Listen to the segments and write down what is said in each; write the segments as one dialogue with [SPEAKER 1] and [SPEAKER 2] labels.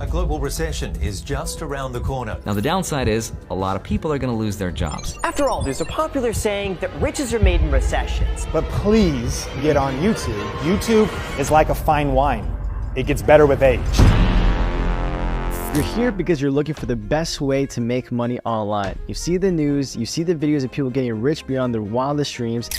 [SPEAKER 1] A global recession is just around the corner.
[SPEAKER 2] Now the downside is a lot of people are going to lose their jobs.
[SPEAKER 3] After all, there's a popular saying that riches are made in recessions.
[SPEAKER 4] But please get on YouTube. YouTube is like a fine wine. It gets better with age.
[SPEAKER 5] You're here because you're looking for the best way to make money online. You see the news, you see the videos of people getting rich beyond their wildest dreams.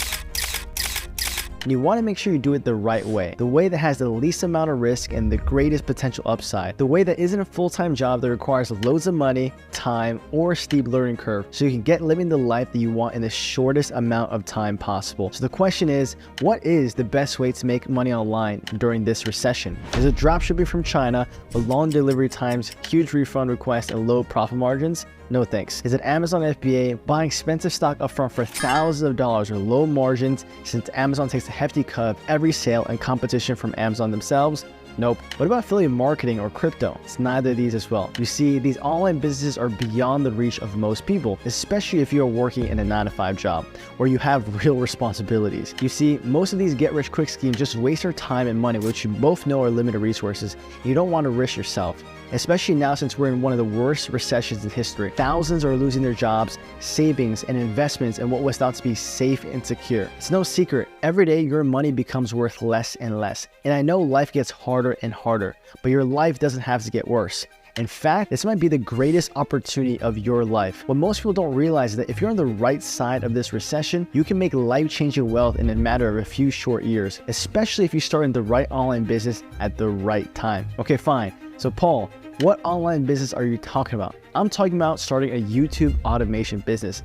[SPEAKER 5] And you want to make sure you do it the right way, the way that has the least amount of risk and the greatest potential upside, the way that isn't a full-time job that requires loads of money, time, or a steep learning curve, so you can get living the life that you want in the shortest amount of time possible. So the question is, what is the best way to make money online during this recession? Is it dropshipping from China with long delivery times, huge refund requests, and low profit margins? No thanks. Is it Amazon FBA, buying expensive stock upfront for thousands of dollars or low margins since Amazon takes a hefty cut of every sale and competition from Amazon themselves? Nope. What about affiliate marketing or crypto? It's neither of these as well. You see, these online businesses are beyond the reach of most people, especially if you're working in a 9-to-5 job where you have real responsibilities. You see, most of these get-rich-quick schemes just waste your time and money, which you both know are limited resources. You don't want to risk yourself, especially now since we're in one of the worst recessions in history. Thousands are losing their jobs, savings, and investments in what was thought to be safe and secure. It's no secret, every day your money becomes worth less and less. And I know life gets harder and harder, but your life doesn't have to get worse. In fact, this might be the greatest opportunity of your life. What most people don't realize is that if you're on the right side of this recession, you can make life-changing wealth in a matter of a few short years, especially if you start in the right online business at the right time. Okay, fine. So Paul, what online business are you talking about? I'm talking about starting a YouTube automation business.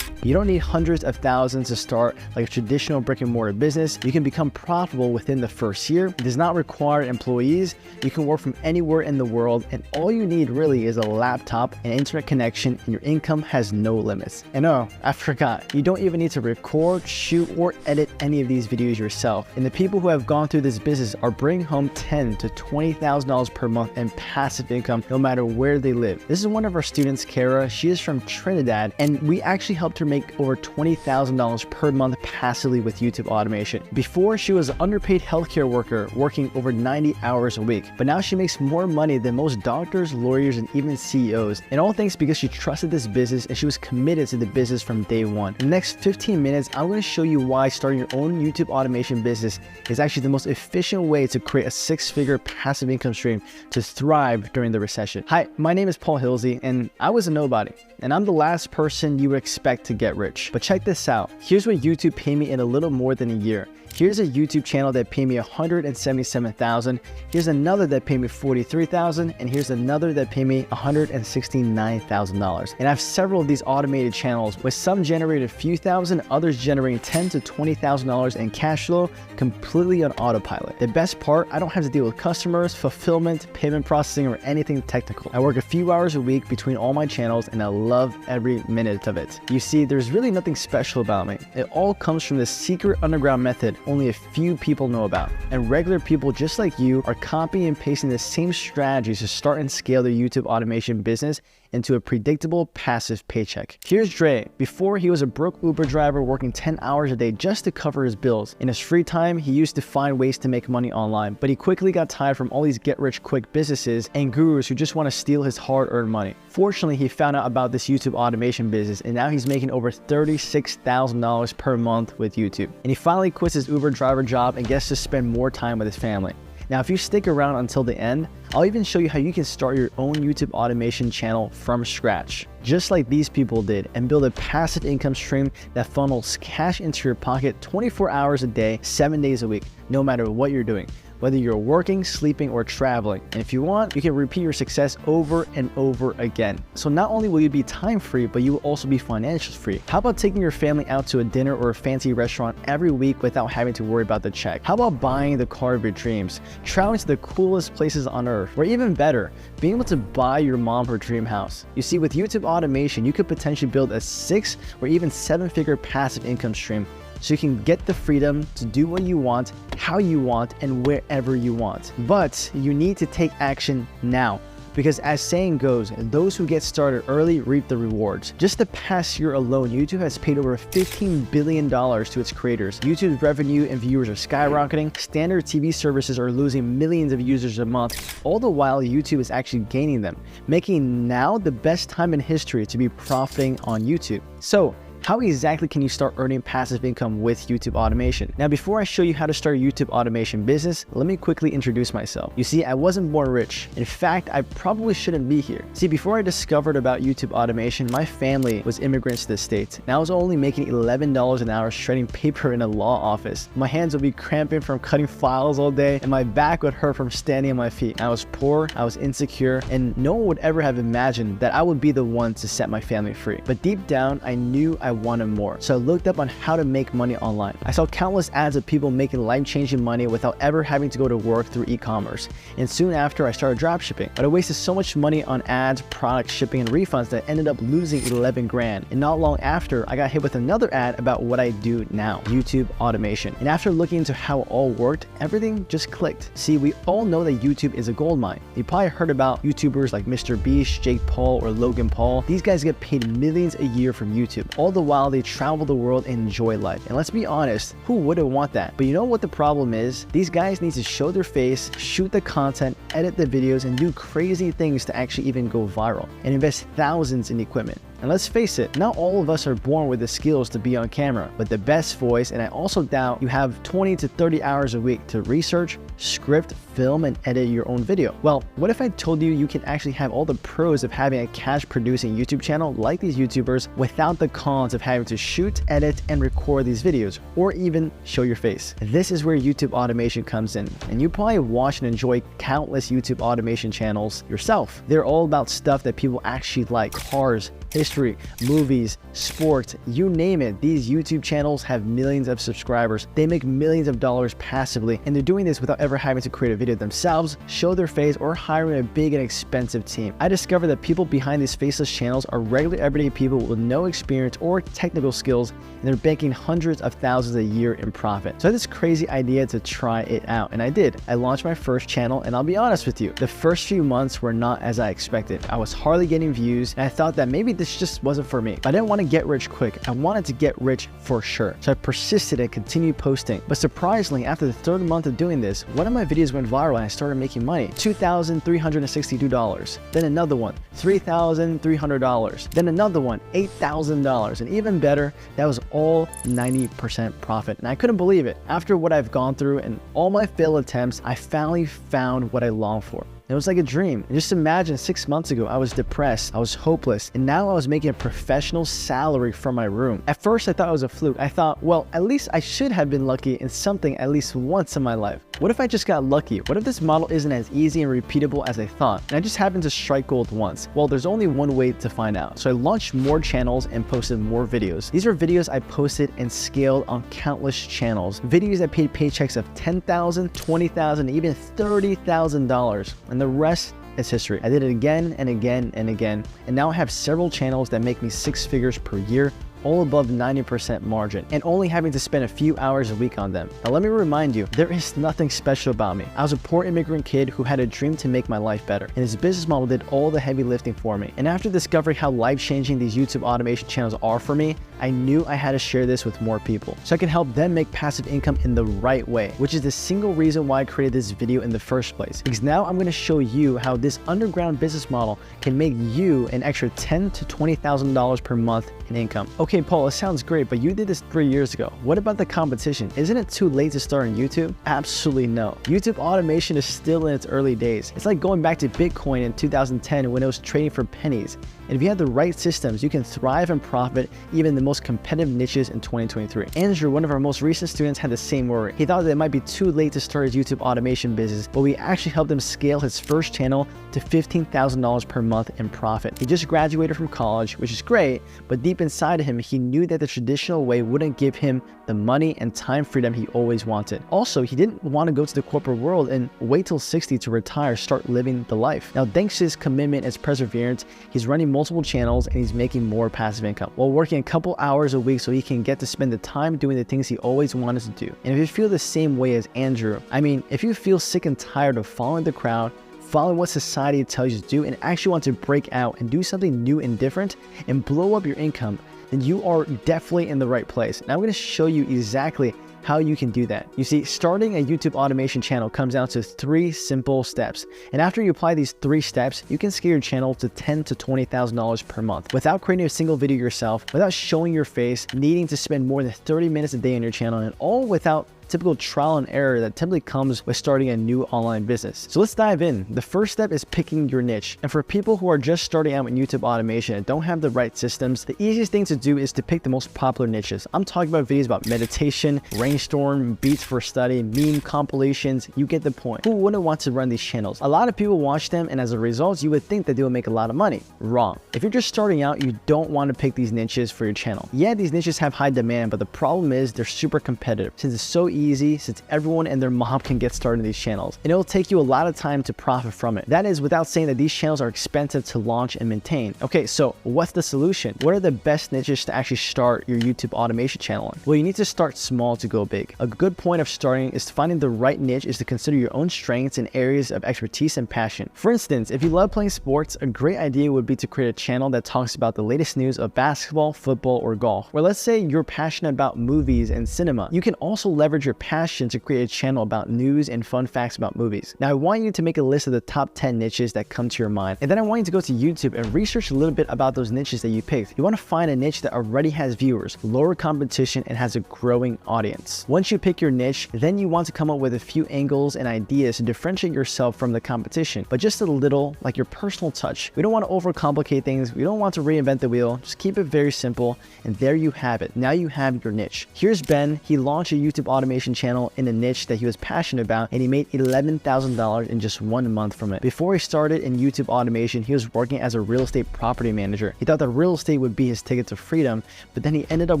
[SPEAKER 5] You don't need hundreds of thousands to start like a traditional brick and mortar business. You can become profitable within the first year. It does not require employees. You can work from anywhere in the world, and all you need really is a laptop and internet connection, and your income has no limits. And oh, I forgot, you don't even need to record, shoot, or edit any of these videos yourself. And the people who have gone through this business are bringing home $10,000 to $20,000 per month in passive income no matter where they live. This is one of our students, Kara. She is from Trinidad, and we actually helped her make over $20,000 per month passively with YouTube automation. Before, she was an underpaid healthcare worker working over 90 hours a week, but now she makes more money than most doctors, lawyers, and even CEOs. And all thanks because she trusted this business and she was committed to the business from day one. In the next 15 minutes, I'm going to show you why starting your own YouTube automation business is actually the most efficient way to create a 6-figure passive income stream to thrive during the recession. Hi, my name is Paul Hilsey, and I was a nobody, and I'm the last person you would expect to get rich. But check this out. Here's what YouTube paid me in a little more than a year. Here's a YouTube channel that paid me $177,000. Here's another that paid me $43,000, and here's another that paid me $169,000. And I have several of these automated channels, with some generating a few thousand, others generating $10,000 to $20,000 in cash flow completely on autopilot. The best part, I don't have to deal with customers, fulfillment, payment processing, or anything technical. I work a few hours a week between all my channels, and I love every minute of it. You see, there's really nothing special about me. It all comes from this secret underground method only a few people know about. And regular people just like you are copying and pasting the same strategies to start and scale their YouTube automation business into a predictable passive paycheck. Here's Dre. Before, he was a broke Uber driver working 10 hours a day just to cover his bills. In his free time, he used to find ways to make money online, but he quickly got tired from all these get-rich-quick businesses and gurus who just want to steal his hard-earned money. Fortunately, he found out about this YouTube automation business, and now he's making over $36,000 per month with YouTube. And he finally quits his Uber driver job and gets to spend more time with his family. Now, if you stick around until the end, I'll even show you how you can start your own YouTube automation channel from scratch, just like these people did, and build a passive income stream that funnels cash into your pocket 24 hours a day, 7 days a week, no matter what you're doing, whether you're working, sleeping, or traveling. And if you want, you can repeat your success over and over again. So not only will you be time free, but you will also be financially free. How about taking your family out to a dinner or a fancy restaurant every week without having to worry about the check? How about buying the car of your dreams, traveling to the coolest places on earth, or even better, being able to buy your mom her dream house? You see, with YouTube automation, you could potentially build a 6 or even 7-figure passive income stream, so you can get the freedom to do what you want, how you want, and wherever you want. But you need to take action now, because as saying goes, those who get started early reap the rewards. Just the past year alone, YouTube has paid over $15 billion to its creators. YouTube's revenue and viewers are skyrocketing. Standard TV services are losing millions of users a month, all the while YouTube is actually gaining them, making now the best time in history to be profiting on YouTube. So, how exactly can you start earning passive income with YouTube automation? Now, before I show you how to start a YouTube automation business, let me quickly introduce myself. You see, I wasn't born rich. In fact, I probably shouldn't be here. See, before I discovered about YouTube automation, my family was immigrants to the States, and I was only making $11 an hour shredding paper in a law office. My hands would be cramping from cutting files all day, and my back would hurt from standing on my feet. I was poor, I was insecure, and no one would ever have imagined that I would be the one to set my family free. But deep down, I knew I wanted more. So I looked up on how to make money online. I saw countless ads of people making life-changing money without ever having to go to work through e-commerce. And soon after, I started dropshipping. But I wasted so much money on ads, product shipping, and refunds that I ended up losing 11 grand. And not long after, I got hit with another ad about what I do now, YouTube automation. And after looking into how it all worked, everything just clicked. See, we all know that YouTube is a gold mine. You probably heard about YouTubers like Mr. Beast, Jake Paul, or Logan Paul. These guys get paid millions a year from YouTube, all the while they travel the world and enjoy life. And let's be honest, who wouldn't want that? But you know what the problem is? These guys need to show their face, shoot the content, edit the videos, and do crazy things to actually even go viral, and invest thousands in equipment. And let's face it, not all of us are born with the skills to be on camera, but the best voice, and I also doubt you have 20 to 30 hours a week to research, script, film, and edit your own video. Well, what if I told you you can actually have all the pros of having a cash-producing YouTube channel like these YouTubers without the cons of having to shoot, edit, and record these videos, or even show your face? This is where YouTube automation comes in, and you probably watch and enjoy countless YouTube automation channels yourself. They're all about stuff that people actually like: cars, history, movies, sports, you name it. These YouTube channels have millions of subscribers. They make millions of dollars passively, and they're doing this without ever having to create a video themselves, show their face, or hiring a big and expensive team. I discovered that people behind these faceless channels are regular everyday people with no experience or technical skills, and they're banking hundreds of thousands a year in profit. So I had this crazy idea to try it out, and I did. I launched my first channel, and I'll be honest with you, the first few months were not as I expected. I was hardly getting views, and I thought that maybe this just wasn't for me. I didn't want to get rich quick. I wanted to get rich for sure. So I persisted and continued posting. But surprisingly, after the third month of doing this, one of my videos went viral and I started making money. $2,362. Then another one, $3,300. Then another one, $8,000. And even better, that was all 90% profit. And I couldn't believe it. After what I've gone through and all my failed attempts, I finally found what I longed for. It was like a dream. And just imagine 6 months ago, I was depressed, I was hopeless, and now I was making a professional salary from my room. At first, I thought it was a fluke. I thought, well, at least I should have been lucky in something at least once in my life. What if I just got lucky? What if this model isn't as easy and repeatable as I thought, and I just happened to strike gold once? Well, there's only one way to find out. So I launched more channels and posted more videos. These are videos I posted and scaled on countless channels. Videos that paid paychecks of $10,000, $20,000, even $30,000. And the rest is history. I did it again and again and again, and now I have several channels that make me 6 figures per year, all above 90% margin, and only having to spend a few hours a week on them. Now let me remind you, there is nothing special about me. I was a poor immigrant kid who had a dream to make my life better, and his business model did all the heavy lifting for me. And after discovering how life-changing these YouTube automation channels are for me, I knew I had to share this with more people so I could help them make passive income in the right way, which is the single reason why I created this video in the first place. Because now I'm going to show you how this underground business model can make you an extra $10,000 to $20,000 per month in income. Okay, Paul, it sounds great, but you did this 3 years ago. What about the competition? Isn't it too late to start on YouTube? Absolutely no. YouTube automation is still in its early days. It's like going back to Bitcoin in 2010 when it was trading for pennies. And if you have the right systems, you can thrive and profit even in the most competitive niches in 2023. Andrew, one of our most recent students, had the same worry. He thought that it might be too late to start his YouTube automation business, but we actually helped him scale his first channel to $15,000 per month in profit. He just graduated from college, which is great, but deep inside of him, he knew that the traditional way wouldn't give him the money and time freedom he always wanted. Also, he didn't want to go to the corporate world and wait till 60 to retire, start living the life. Now, thanks to his commitment and his perseverance, he's running multiple channels and he's making more passive income while working a couple hours a week so he can get to spend the time doing the things he always wanted to do. And if you feel the same way as Andrew, I mean, if you feel sick and tired of following the crowd, follow what society tells you to do, and actually want to break out and do something new and different and blow up your income, then you are definitely in the right place. And I'm going to show you exactly how you can do that. You see, starting a YouTube automation channel comes down to 3 simple steps. And after you apply these 3 steps, you can scale your channel to $10,000 to $20,000 per month without creating a single video yourself, without showing your face, needing to spend more than 30 minutes a day on your channel, and all without typical trial and error that typically comes with starting a new online business. So let's dive in. The first step is picking your niche. And for people who are just starting out in YouTube automation and don't have the right systems, the easiest thing to do is to pick the most popular niches. I'm talking about videos about meditation, rainstorm, beats for study, meme compilations. You get the point. Who wouldn't want to run these channels? A lot of people watch them, and as a result, you would think that they will make a lot of money. Wrong. If you're just starting out, you don't want to pick these niches for your channel. Yeah, these niches have high demand, but the problem is they're super competitive. Since it's so easy, since everyone and their mom can get started in these channels, and it will take you a lot of time to profit from it. That is without saying that these channels are expensive to launch and maintain. Okay, so what's the solution? What are the best niches to actually start your YouTube automation channel in? Well, you need to start small to go big. A good point of starting is finding the right niche is to consider your own strengths and areas of expertise and passion. For instance, if you love playing sports, a great idea would be to create a channel that talks about the latest news of basketball, football, or golf. Or let's say you're passionate about movies and cinema. You can also leverage your passion to create a channel about news and fun facts about movies. Now, I want you to make a list of the top 10 niches that come to your mind, and then I want you to go to YouTube and research a little bit about those niches that you picked. You want to find a niche that already has viewers, lower competition, and has a growing audience. Once you pick your niche, then you want to come up with a few angles and ideas to differentiate yourself from the competition, but just a little, like your personal touch. We don't want to overcomplicate things. We don't want to reinvent the wheel. Just keep it very simple, and there you have it. Now you have your niche. Here's Ben. He launched a YouTube automation channel in a niche that he was passionate about, and he made $11,000 in just 1 month from it. Before he started in YouTube automation, he was working as a real estate property manager. He thought that real estate would be his ticket to freedom, but then he ended up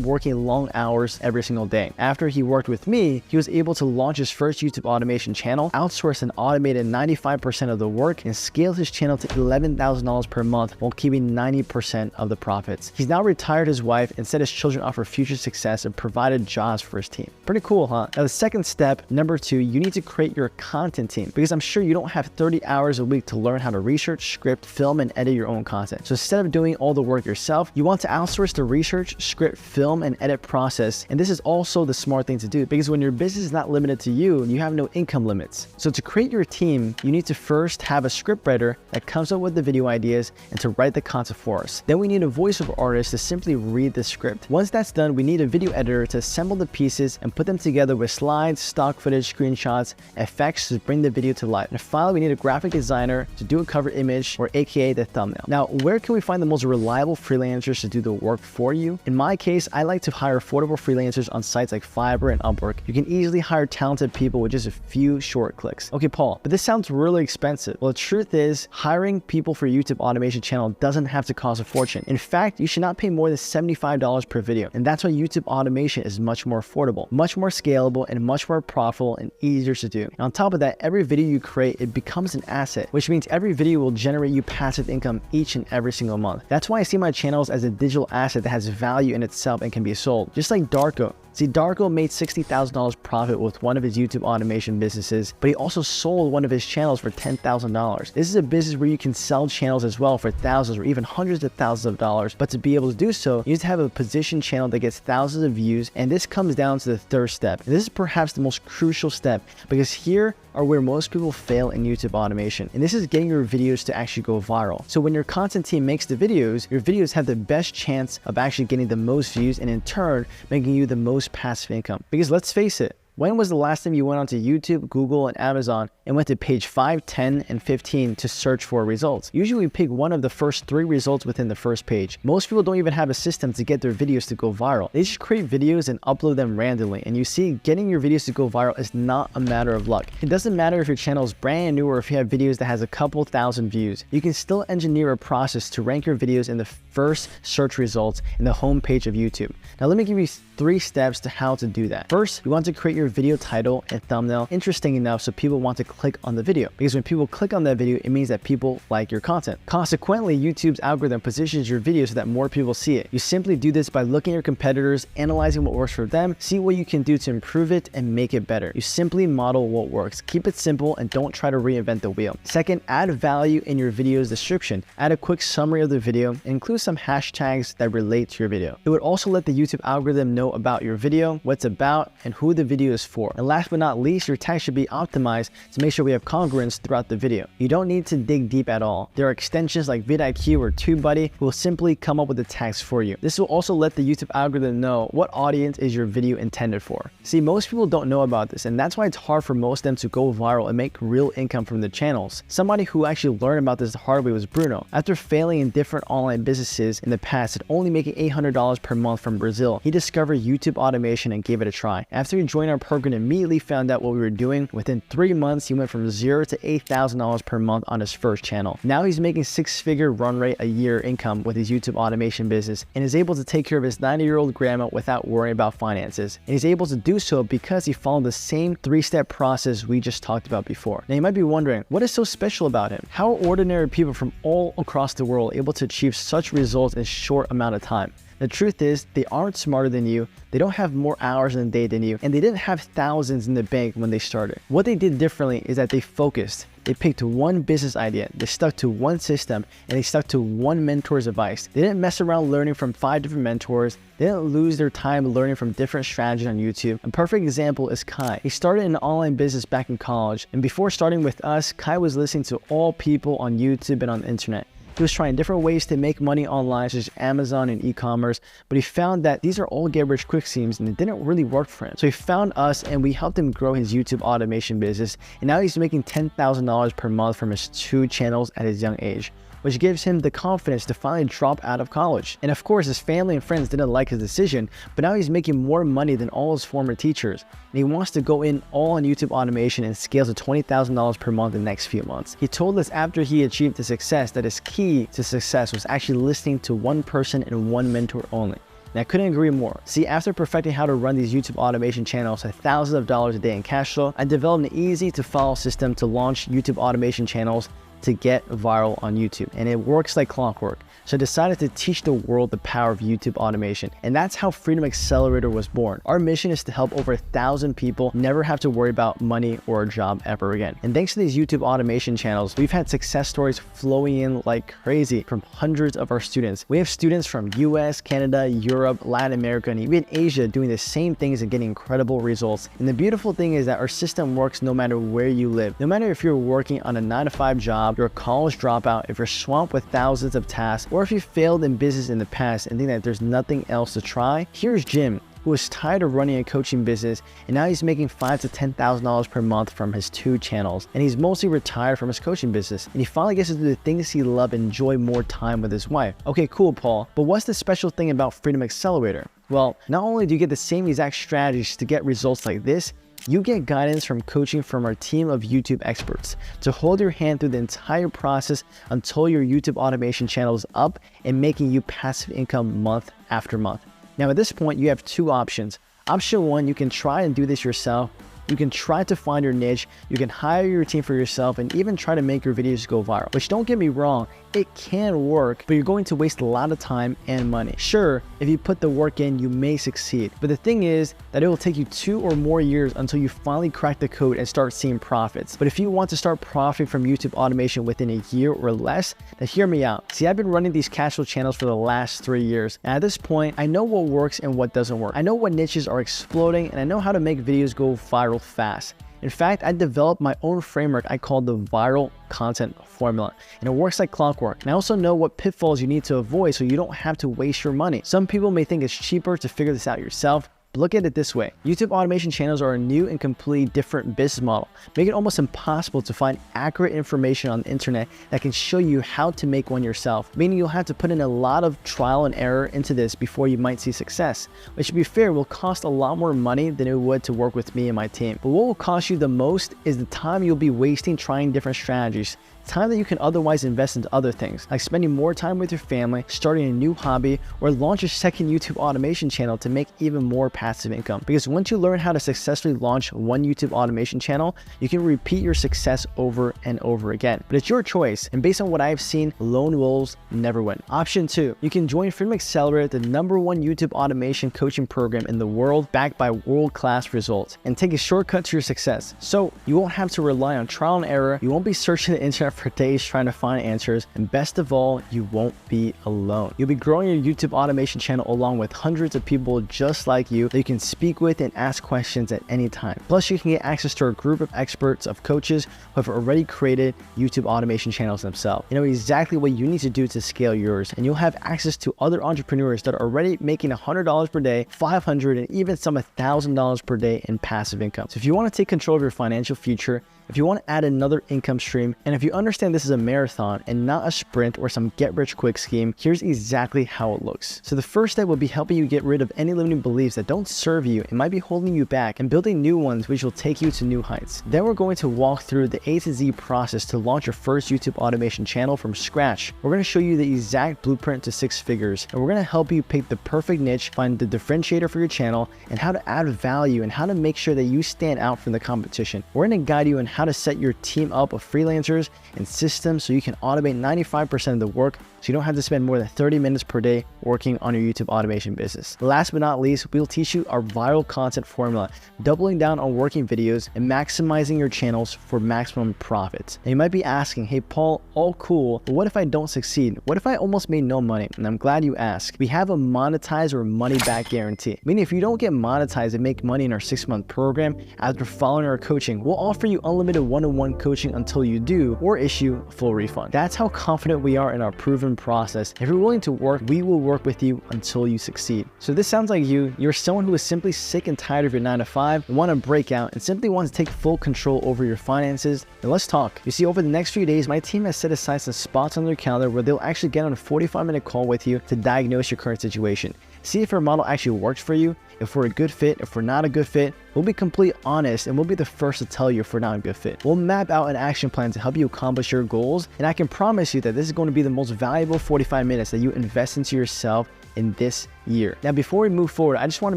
[SPEAKER 5] working long hours every single day. After he worked with me, he was able to launch his first YouTube automation channel, outsource and automated 95% of the work, and scale his channel to $11,000 per month while keeping 90% of the profits. He's now retired his wife and set his children up for future success and provided jobs for his team. Pretty cool, huh? Now, the second step, number 2, you need to create your content team, because I'm sure you don't have 30 hours a week to learn how to research, script, film, and edit your own content. So instead of doing all the work yourself, you want to outsource the research, script, film, and edit process. And this is also the smart thing to do, because when your business is not limited to you, you have no income limits. So to create your team, you need to first have a scriptwriter that comes up with the video ideas and to write the content for us. Then we need a voiceover artist to simply read the script. Once that's done, we need a video editor to assemble the pieces and put them together with slides, stock footage, screenshots, effects to bring the video to life. And finally, we need a graphic designer to do a cover image, or aka the thumbnail. Now, where can we find the most reliable freelancers to do the work for you? In my case, I like to hire affordable freelancers on sites like Fiverr and Upwork. You can easily hire talented people with just a few short clicks. Okay, Paul, but this sounds really expensive. Well, the truth is, hiring people for your YouTube automation channel doesn't have to cost a fortune. In fact, you should not pay more than $75 per video. And that's why YouTube automation is much more affordable, much more scalable, and much more profitable and easier to do. And on top of that, every video you create, it becomes an asset, which means every video will generate you passive income each and every single month. That's why I see my channels as a digital asset that has value in itself and can be sold. Just like Darko. See, Darko made $60,000 profit with one of his YouTube automation businesses, but he also sold one of his channels for $10,000. This is a business where you can sell channels as well for thousands or even hundreds of thousands of dollars, but to be able to do so, you need to have a positioned channel that gets thousands of views, and this comes down to the third step. And this is perhaps the most crucial step, because here are where most people fail in YouTube automation, and this is getting your videos to actually go viral. So when your content team makes the videos, your videos have the best chance of actually getting the most views, and in turn, making you the most passive income. Because let's face it, when was the last time you went onto YouTube, Google, and Amazon and went to page 5, 10, and 15 to search for results? Usually we pick one of the first 3 results within the first page. Most people don't even have a system to get their videos to go viral. They just create videos and upload them randomly. And you see, getting your videos to go viral is not a matter of luck. It doesn't matter if your channel is brand new or if you have videos that has a couple thousand views. You can still engineer a process to rank your videos in the first search results in the home page of YouTube. Now let me give you 3 steps to how to do that. First, you want to create your video title and thumbnail interesting enough so people want to click on the video, because when people click on that video, it means that people like your content. Consequently, YouTube's algorithm positions your video so that more people see it. You simply do this by looking at your competitors, analyzing what works for them, see what you can do to improve it and make it better. You simply model what works. Keep it simple and don't try to reinvent the wheel. Second, add value in your video's description. Add a quick summary of the video and include some hashtags that relate to your video. It would also let the YouTube algorithm know about your video, what it's about, and who the video is for. And last but not least, your tag should be optimized to make sure we have congruence throughout the video. You don't need to dig deep at all. There are extensions like vidIQ or TubeBuddy who will simply come up with the tags for you. This will also let the YouTube algorithm know what audience is your video intended for. See, most people don't know about this, and that's why it's hard for most of them to go viral and make real income from the channels. Somebody who actually learned about this the hard way was Bruno. After failing in different online businesses in the past and only making $800 per month from Brazil, he discovered YouTube automation and gave it a try. After he joined our program and immediately found out what we were doing, within 3 months, he went from $0 to $8,000 per month on his first channel. Now he's making 6-figure run rate a year income with his YouTube automation business and is able to take care of his 90-year-old grandma without worrying about finances. And he's able to do so because he followed the same 3-step process we just talked about before. Now you might be wondering, what is so special about him? How are ordinary people from all across the world able to achieve such results in a short amount of time? The truth is, they aren't smarter than you, they don't have more hours in a day than you, and they didn't have thousands in the bank when they started. What they did differently is that they focused. They picked one business idea, they stuck to one system, and they stuck to one mentor's advice. They didn't mess around learning from 5 different mentors. They didn't lose their time learning from different strategies on YouTube. A perfect example is Kai. He started an online business back in college, and before starting with us, Kai was listening to all people on YouTube and on the internet. He was trying different ways to make money online, such as Amazon and e-commerce, but he found that these are all get-rich-quick schemes and it didn't really work for him. So he found us and we helped him grow his YouTube automation business, and now he's making $10,000 per month from his 2 channels at his young age, which gives him the confidence to finally drop out of college. And of course, his family and friends didn't like his decision, but now he's making more money than all his former teachers. And he wants to go in all on YouTube automation and scale to $20,000 per month in the next few months. He told us after he achieved the success that his key to success was actually listening to one person and one mentor only. And I couldn't agree more. See, after perfecting how to run these YouTube automation channels at thousands of dollars a day in cash flow, I developed an easy to follow system to launch YouTube automation channels to get viral on YouTube, and it works like clockwork. So I decided to teach the world the power of YouTube automation, and that's how Freedom Accelerator was born. Our mission is to help over 1,000 people never have to worry about money or a job ever again. And thanks to these YouTube automation channels, we've had success stories flowing in like crazy from hundreds of our students. We have students from US, Canada, Europe, Latin America, and even Asia doing the same things and getting incredible results. And the beautiful thing is that our system works no matter where you live. No matter if you're working on a 9-to-5 job, you're a college dropout, if you're swamped with thousands of tasks, or if you failed in business in the past and think that there's nothing else to try, here's Jim, who was tired of running a coaching business, and now he's making $5,000 to $10,000 per month from his 2 channels, and he's mostly retired from his coaching business, and he finally gets to do the things he loves and enjoy more time with his wife. Okay, cool, Paul, but what's the special thing about Freedom Accelerator? Well, not only do you get the same exact strategies to get results like this, you get guidance from coaching from our team of YouTube experts to hold your hand through the entire process until your YouTube automation channel is up and making you passive income month after month. Now at this point, you have 2 options. Option 1, you can try and do this yourself. You can try to find your niche, you can hire your team for yourself, and even try to make your videos go viral. Which, don't get me wrong, it can work, but you're going to waste a lot of time and money. Sure, if you put the work in, you may succeed, but the thing is that it will take you 2 or more years until you finally crack the code and start seeing profits. But if you want to start profiting from YouTube automation within a year or less, then hear me out. See, I've been running these cash flow channels for the last 3 years, and at this point, I know what works and what doesn't work. I know what niches are exploding, and I know how to make videos go viral fast. In fact, I developed my own framework I call the viral content formula, and it works like clockwork. And I also know what pitfalls you need to avoid so you don't have to waste your money. Some people may think it's cheaper to figure this out yourself, But look at it this way. YouTube automation channels are a new and completely different business model, making it almost impossible to find accurate information on the internet that can show you how to make one yourself, meaning you'll have to put in a lot of trial and error into this before you might see success, which to be fair will cost a lot more money than it would to work with me and my team. But what will cost you the most is the time you'll be wasting trying different strategies, time that you can otherwise invest into other things, like spending more time with your family, starting a new hobby, or launch a second YouTube automation channel to make even more passive income. Because once you learn how to successfully launch one YouTube automation channel, you can repeat your success over and over again. But it's your choice, and based on what I've seen, lone wolves never win. Option 2, you can join Freedom Accelerator, the #1 YouTube automation coaching program in the world, backed by world-class results, and take a shortcut to your success. So you won't have to rely on trial and error, you won't be searching the internet for days trying to find answers, and best of all, you won't be alone. You'll be growing your YouTube automation channel along with hundreds of people just like you that you can speak with and ask questions at any time. Plus, you can get access to a group of experts, of coaches who have already created YouTube automation channels themselves. You know exactly what you need to do to scale yours, and you'll have access to other entrepreneurs that are already making $100 per day, $500, and even some $1,000 per day in passive income. So if you want to take control of your financial future, if you want to add another income stream, and if you understand this is a marathon and not a sprint or some get-rich-quick scheme, here's exactly how it looks. So the first step will be helping you get rid of any limiting beliefs that don't serve you and might be holding you back, and building new ones which will take you to new heights. Then we're going to walk through the A to Z process to launch your first YouTube automation channel from scratch. We're going to show you the exact blueprint to 6 figures, and we're going to help you pick the perfect niche, find the differentiator for your channel, and how to add value and how to make sure that you stand out from the competition. We're going to guide you on how to set your team up of freelancers and systems so you can automate 95% of the work, so you don't have to spend more than 30 minutes per day working on your YouTube automation business. Last but not least, we'll teach you our viral content formula, doubling down on working videos and maximizing your channels for maximum profits. And you might be asking, hey Paul, all cool, but what if I don't succeed? What if I almost made no money? And I'm glad you asked. We have a monetize or money back guarantee, meaning if you don't get monetized and make money in our 6-month program after following our coaching, we'll offer you unlimited one-on-one coaching until you do, or issue a full refund. That's how confident we are in our proven process. If you're willing to work, we will work with you until you succeed. So this sounds like you're someone who is simply sick and tired of your 9-to-5 and want to break out and simply wants to take full control over your finances, then let's talk. You see, over the next few days, my team has set aside some spots on their calendar where they'll actually get on a 45-minute call with you to diagnose your current situation. See if our model actually works for you, if we're a good fit, if we're not a good fit. We'll be completely honest, and we'll be the first to tell you if we're not a good fit. We'll map out an action plan to help you accomplish your goals, and I can promise you that this is going to be the most valuable 45 minutes that you invest into yourself in this year. Now, before we move forward, I just want to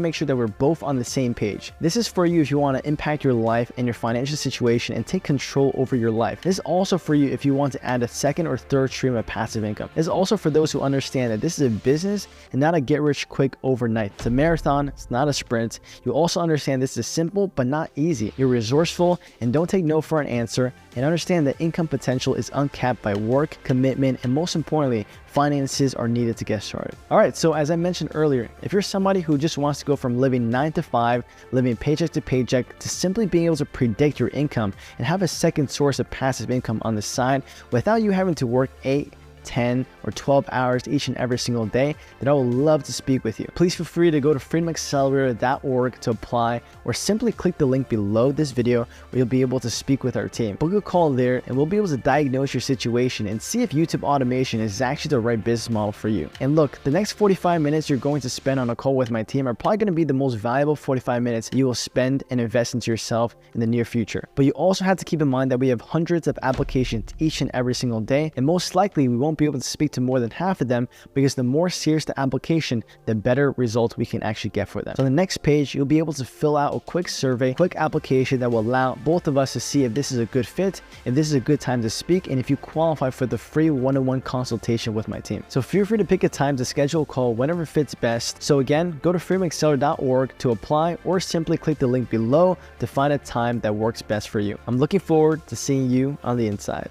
[SPEAKER 5] make sure that we're both on the same page. This is for you if you want to impact your life and your financial situation and take control over your life. This is also for you if you want to add a second or third stream of passive income. This is also for those who understand that this is a business and not a get-rich-quick overnight. It's a marathon, it's not a sprint. You also understand this is simple but not easy. You're resourceful and don't take no for an answer, and understand that income potential is uncapped by work, commitment, and most importantly, finances are needed to get started. All right, so as I mentioned earlier, if you're somebody who just wants to go from living 9-to-5, living paycheck to paycheck, to simply being able to predict your income and have a second source of passive income on the side without you having to work 8, 10, or 12 hours each and every single day, then I would love to speak with you. Please feel free to go to freedomaccelerator.org to apply, or simply click the link below this video where you'll be able to speak with our team. Book a call there and we'll be able to diagnose your situation and see if YouTube automation is actually the right business model for you. And look, the next 45 minutes you're going to spend on a call with my team are probably going to be the most valuable 45 minutes you will spend and invest into yourself in the near future. But you also have to keep in mind that we have hundreds of applications each and every single day, and most likely we won't be able to speak to more than half of them, because the more serious the application, the better results we can actually get for them. So on the next page, you'll be able to fill out a quick survey, quick application that will allow both of us to see if this is a good fit, if this is a good time to speak, and if you qualify for the free one-on-one consultation with my team. So feel free to pick a time to schedule a call whenever fits best. So again, go to freedomaccelerator.org to apply, or simply click the link below to find a time that works best for you. I'm looking forward to seeing you on the inside.